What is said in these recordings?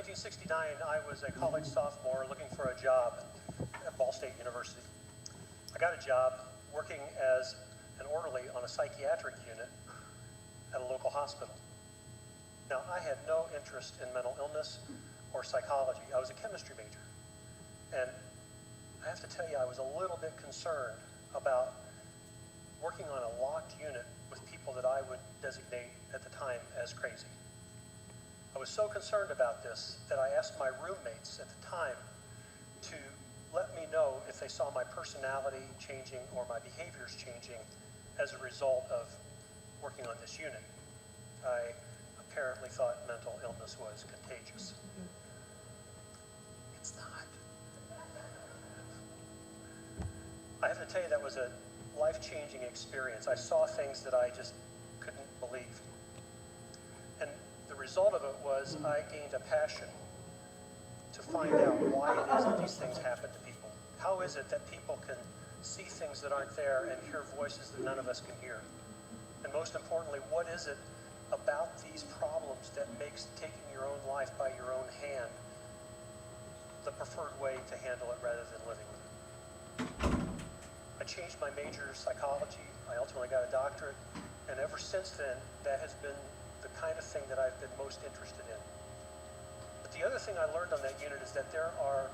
1969, I was a college sophomore looking for a job at Ball State University. I got a job working as an orderly on a psychiatric unit at a local hospital. Now, I had no interest in mental illness or psychology. I was a chemistry major. And I have to tell you, I was a little bit concerned about working on a locked unit with people that I would designate at the time as crazy. I was so concerned about this that I asked my roommates at the time to let me know if they saw my personality changing or my behaviors changing as a result of working on this unit. I apparently thought mental illness was contagious. It's not. I have to tell you, that was a life-changing experience. I saw things that I just couldn't believe. And the result of it was I gained a passion to find out why it is that these things happen to people. How is it that people can see things that aren't there and hear voices that none of us can hear? And most importantly, what is it about these problems that makes taking your own life by your own hand the preferred way to handle it rather than living with it? I changed my major to psychology. I ultimately got a doctorate. And ever since then, that has been the kind of thing that I've been most interested in. But the other thing I learned on that unit is that there are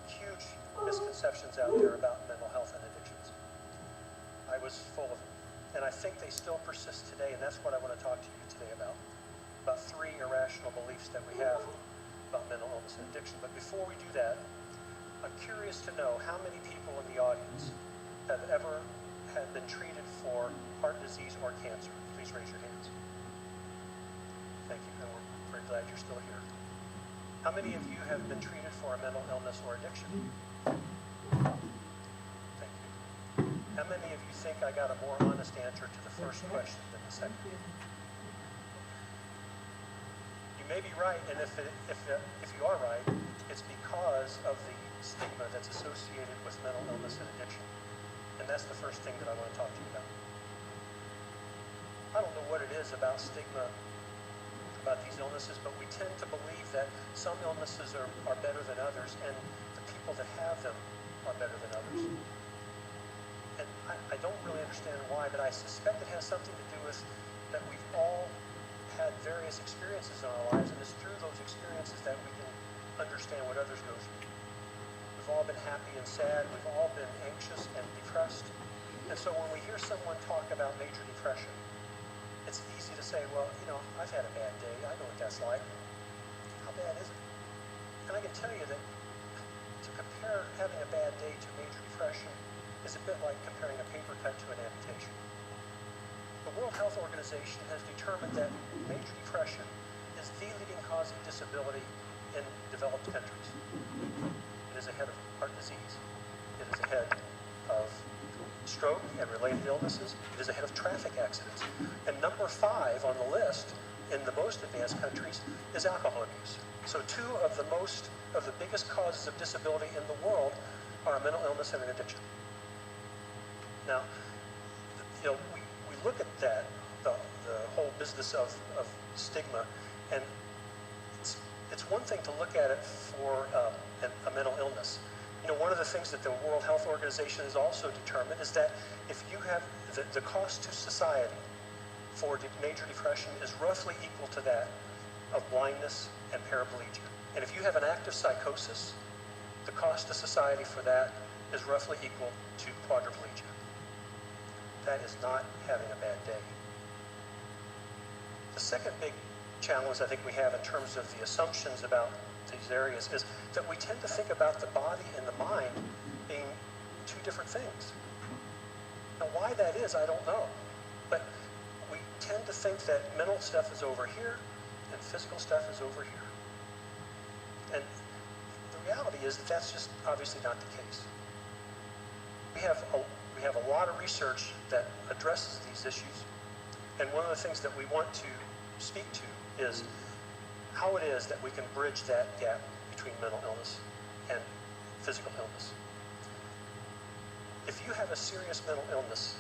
huge misconceptions out there about mental health and addictions. I was full of them. And I think they still persist today, and that's what I want to talk to you today about 3 irrational beliefs that we have about mental illness and addiction. But before we do that, I'm curious to know how many people in the audience have ever been treated for heart disease or cancer. Please raise your hands. Thank you, and we're very glad you're still here. How many of you have been treated for a mental illness or addiction? Thank you. How many of you think I got a more honest answer to the first question than the second? You may be right, and if you are right, it's because of the stigma that's associated with mental illness and addiction. And that's the first thing that I want to talk to you about. I don't know what it is about stigma about these illnesses, but we tend to believe that some illnesses are better than others, and the people that have them are better than others. And I don't really understand why, but I suspect it has something to do with that we've all had various experiences in our lives, and it's through those experiences that we can understand what others go through. We've all been happy and sad. We've all been anxious and depressed. And so when we hear someone talk about major depression, it's easy to say, well, you know, I've had a bad day. I know what that's like. How bad is it? And I can tell you that to compare having a bad day to major depression is a bit like comparing a paper cut to an amputation. The World Health Organization has determined that major depression is the leading cause of disability in developed countries. It is ahead of heart disease. It is ahead of stroke and related illnesses. It is ahead of traffic accidents. And number 5 on the list in the most advanced countries is alcohol abuse. So 2 of the biggest causes of disability in the world are a mental illness and an addiction. Now, you know, we look at that, the whole business of stigma, and it's one thing to look at it for a mental illness. You know, one of the things that the World Health Organization has also determined is that if you have the cost to society for major depression is roughly equal to that of blindness and paraplegia. And if you have an active psychosis, the cost to society for that is roughly equal to quadriplegia. That is not having a bad day. The second big challenge I think we have in terms of the assumptions about these areas is that we tend to think about the body and the mind being 2 different things. Now, why that is, I don't know. But we tend to think that mental stuff is over here and physical stuff is over here. And the reality is that that's just obviously not the case. We have a lot of research that addresses these issues. And one of the things that we want to speak to is how it is that we can bridge that gap between mental illness and physical illness. If you have a serious mental illness,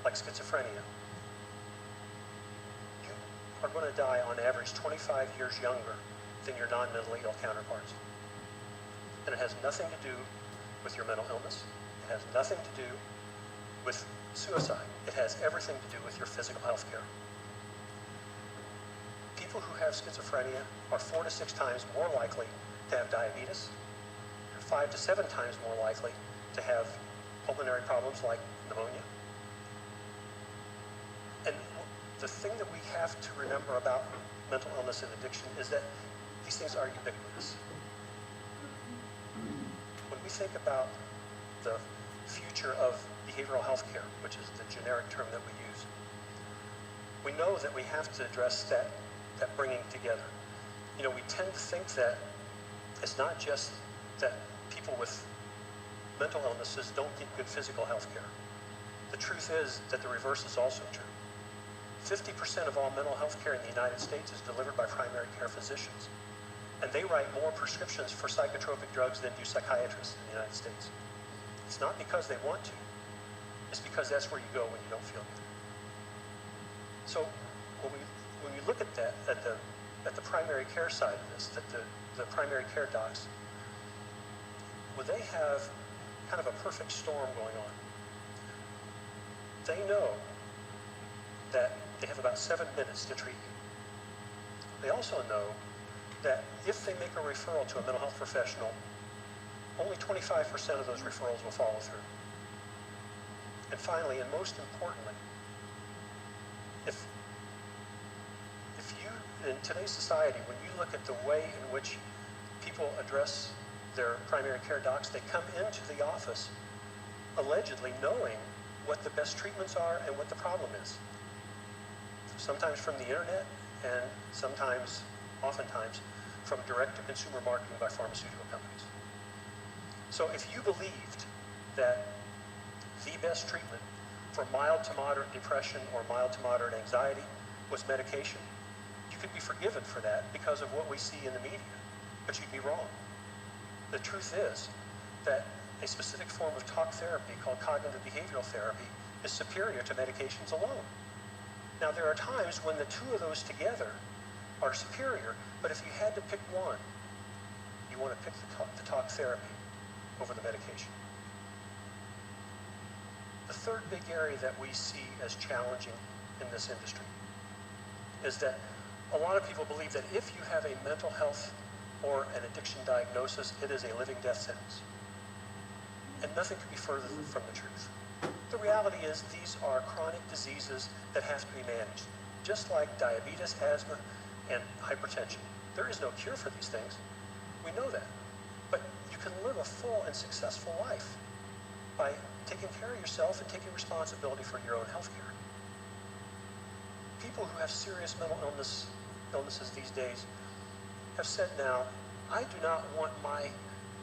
like schizophrenia, you are going to die on average 25 years younger than your non-mentally ill counterparts. And it has nothing to do with your mental illness. It has nothing to do with suicide. It has everything to do with your physical health care. People who have schizophrenia are 4 to 6 times more likely to have diabetes, and 5 to 7 times more likely to have pulmonary problems like pneumonia. And the thing that we have to remember about mental illness and addiction is that these things are ubiquitous. When we think about the future of behavioral health care, which is the generic term that we use, we know that we have to address that bringing together. You know, we tend to think that it's not just that people with mental illnesses don't get good physical health care. The truth is that the reverse is also true. 50% of all mental health care in the United States is delivered by primary care physicians. And they write more prescriptions for psychotropic drugs than do psychiatrists in the United States. It's not because they want to. It's because that's where you go when you don't feel good. So when we look at that, at the primary care side of this, that the primary care docs, well, they have kind of a perfect storm going on. They know that they have about 7 minutes to treat you. They also know that if they make a referral to a mental health professional, only 25% of those referrals will follow through. And finally, and most importantly, if you, in today's society, when you look at the way in which people address their primary care docs, they come into the office allegedly knowing what the best treatments are and what the problem is. Sometimes from the internet, and oftentimes, from direct-to-consumer marketing by pharmaceutical companies. So if you believed that the best treatment for mild to moderate depression or mild to moderate anxiety was medication, you could be forgiven for that because of what we see in the media, but you'd be wrong. The truth is that a specific form of talk therapy called cognitive behavioral therapy is superior to medications alone. Now, there are times when the two of those together are superior, but if you had to pick one, you want to pick the talk therapy over the medication. The third big area that we see as challenging in this industry is that a lot of people believe that if you have a mental health or an addiction diagnosis, it is a living death sentence. And nothing could be further from the truth. The reality is these are chronic diseases that have to be managed, just like diabetes, asthma, and hypertension. There is no cure for these things. We know that. But you can live a full and successful life by taking care of yourself and taking responsibility for your own health care. People who have serious mental illnesses these days have said now, I do not want my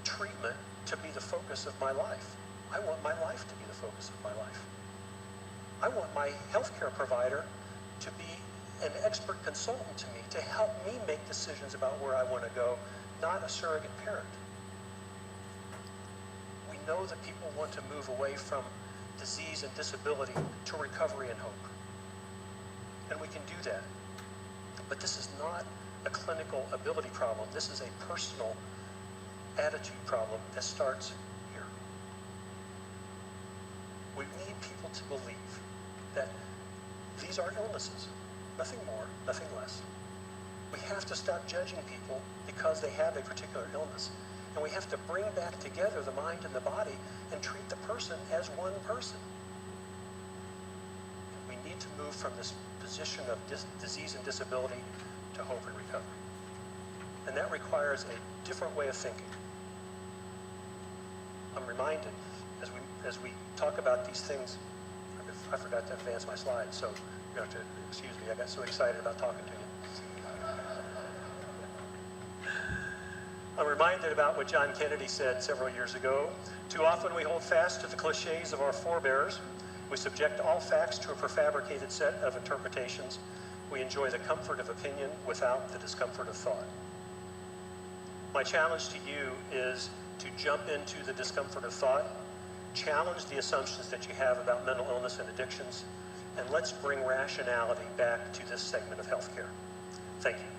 treatment to be the focus of my life. I want my life to be the focus of my life. I want my healthcare provider to be an expert consultant to me, to help me make decisions about where I want to go, not a surrogate parent. We know that people want to move away from disease and disability to recovery and hope. And we can do that. But this is not a clinical ability problem. This is a personal attitude problem that starts here. We need people to believe that these are illnesses, nothing more, nothing less. We have to stop judging people because they have a particular illness. And we have to bring back together the mind and the body and treat the person as one person. We need to move from this position of disease and disability to hope and recovery. And that requires a different way of thinking. I'm reminded, as we talk about these things, I forgot to advance my slides, so you have to excuse me. I got so excited about talking to you. I'm reminded about what John Kennedy said several years ago. Too often we hold fast to the cliches of our forebears. We subject all facts to a prefabricated set of interpretations. We enjoy the comfort of opinion without the discomfort of thought. My challenge to you is to jump into the discomfort of thought, challenge the assumptions that you have about mental illness and addictions, and let's bring rationality back to this segment of healthcare. Thank you.